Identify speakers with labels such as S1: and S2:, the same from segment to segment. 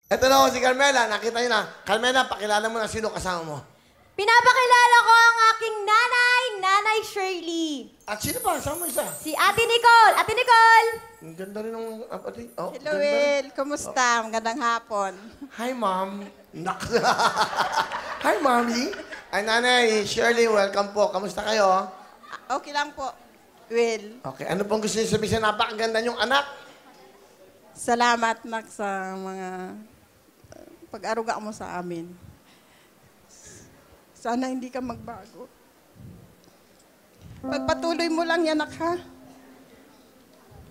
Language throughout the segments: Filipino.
S1: Ito na ako si Carmela. Nakita niyo na. Carmela, pakilala mo na sino kasama mo.
S2: Pinapakilala ko ang aking nanay, Nanay Shirley.
S1: At sino pa? Saan mo isa?
S2: Si Ate Nicole. Ate Nicole!
S1: Ang ganda rin ng apatid. Oh,
S3: Hello,
S1: ganda rin.
S3: Will. Kumusta? Magandang hapon.
S1: Hi, Mom. Hi, Mommy. Ay, Nanay Shirley, welcome po. Kamusta kayo?
S3: Okay lang po, Will.
S1: Okay, ano pong gusto niyo sabihin sa napakaganda niyong anak?
S3: Salamat, Nak, sa mga pag-aruga mo sa amin. Sana hindi ka magbago. Pagpatuloy mo lang yan, Nak, ha?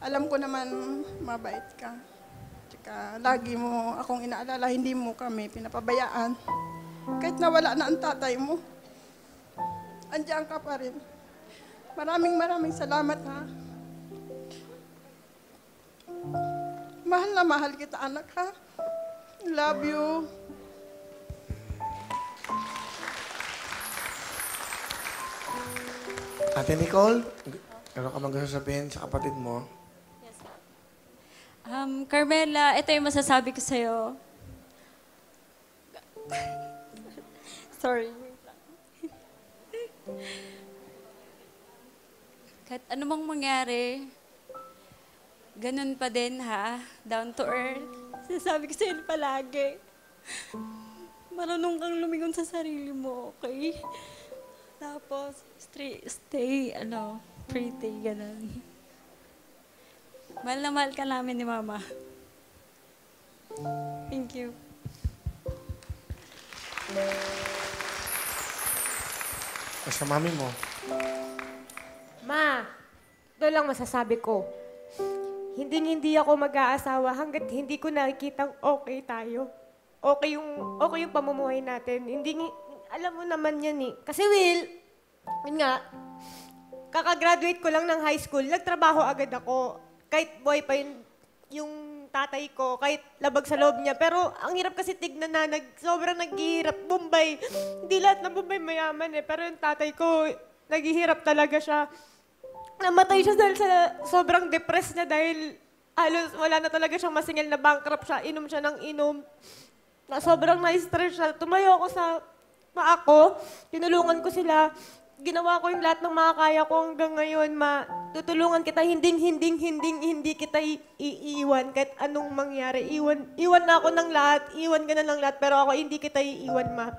S3: Alam ko naman, mabait ka. Tsaka, lagi mo akong inaalala, hindi mo kami pinapabayaan. Kahit nawala na ang tatay mo, andiyan ka pa rin. Maraming salamat, ha? Mahal na mahal kita, anak, ha? Love you.
S1: Ate Nicole, ano ka bang gusto sabihin sa kapatid mo?
S4: Carmela, ito yung masasabi ko sa'yo. Sorry. Kahit anumang mangyari, ganun pa din ha, down to earth. Sinasabi ko sa'yo palagi. Marunong kang lumingon sa sarili mo, okay? Tapos, stay, pretty, ganun. Mahal na mahal ka namin ni Mama. Thank you.
S1: Sa mami mo.
S5: Ma, ito lang masasabi ko. Hindi ako mag-aasawa hanggat hindi ko nakikitang okay tayo. Okay yung pamumuhay natin. Alam mo naman yan eh. Kasi Will, yun nga, kakagraduate ko lang ng high school, nagtrabaho agad ako. Kahit boy pa yung tatay ko, kahit labag sa loob niya. Pero ang hirap kasi tignan na, sobrang naghihirap. Bombay, hindi lahat ng Bombay mayaman eh. Pero yung tatay ko, naghihirap talaga siya. Namatay siya dahil sa sobrang depressed niya dahil halos wala na talaga siyang masingil na bankrupt siya. Inom siya ng inom. Na sobrang na-stress siya. Tumayo ako sa paa ko, tinulungan ko sila. Ginawa ko yung lahat ng makakaya ko hanggang ngayon, Ma. Tutulungan kita, hindi kita iiwan kahit anong mangyari. Iwan na ako ng lahat, iwan ka na ng lahat, pero ako hindi kita iiwan, Ma.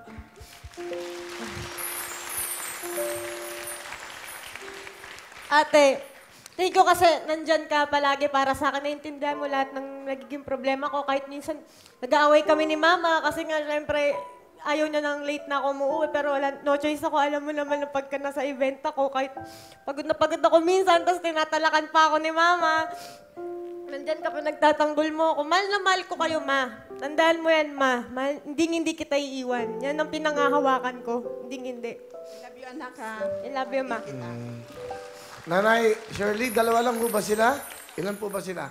S5: Ate, thank you kasi nandyan ka palagi para sa akin. Naintindihan mo lahat ng nagiging problema ko. Kahit minsan nag-aaway kami ni Mama kasi nga syempre ayaw niya nang late na ako umuwi. Pero no choice ako. Alam mo naman na pagka nasa event ako, kahit pagod na pagod ako minsan, tapos tinatalakan pa ako ni Mama. Nandyan ka pa nagtatanggol mo ako. Mahal na mahal ko kayo, Ma. Tandaan mo yan, Ma. Hindi kita iiwan. Yan ang pinangahawakan ko. Hindi.
S3: I love you, anak, ha?
S5: I love you, Ma.
S1: Nanay Shirley, dalawa lang po ba sila? Ilan po ba sila?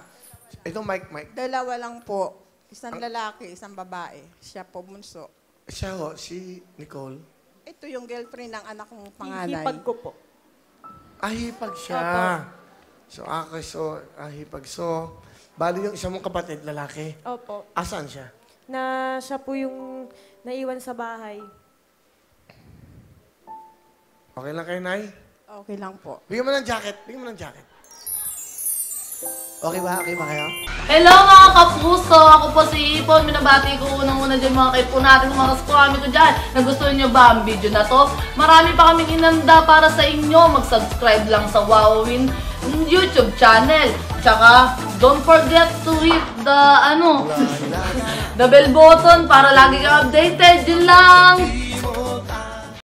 S1: Ito, Mike.
S3: Dalawa lang po. Isang lalaki, isang babae. Siya po bunso.
S1: Siya ho, si Nicole.
S3: Ito yung girlfriend ng anak kong panganay.
S5: Hipag ko po.
S1: Ahipag siya. Ahipag. So, bali yung isa mong kapatid, lalaki.
S5: Opo.
S1: Asan siya?
S5: Na siya po yung naiwan sa bahay.
S1: Okay lang kayo, Nay?
S3: Okay lang po.
S1: Bigyan mo ng jacket. Okay ba? Okay ba kayo?
S6: Hello mga kapuso! Ako po si Ipon. Minabati ko unang-una dyan mga kaipo natin, mga kaskwami ko dyan. Nagustuhan nyo ba ang video na to? Marami pa kaming inanda para sa inyo. Mag-subscribe lang sa Wowin YouTube channel. Tsaka, don't forget to hit the, the bell button para lagi kang updated. Yun lang!